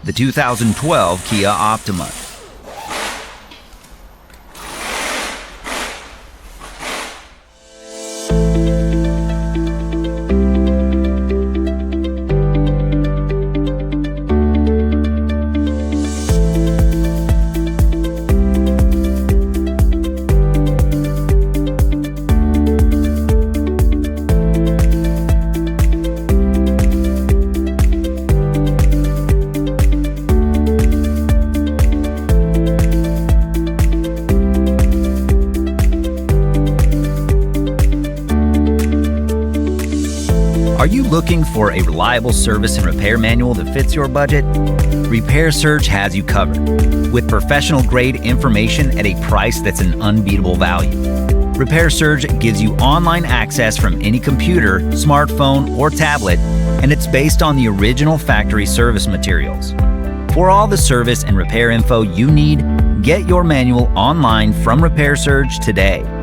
the 2012 Kia Optima. Are you looking for a reliable service and repair manual that fits your budget? Repair Surge has you covered, with professional-grade information at a price that's an unbeatable value. Repair Surge gives you online access from any computer, smartphone, or tablet, and it's based on the original factory service materials. For all the service and repair info you need, get your manual online from Repair Surge today.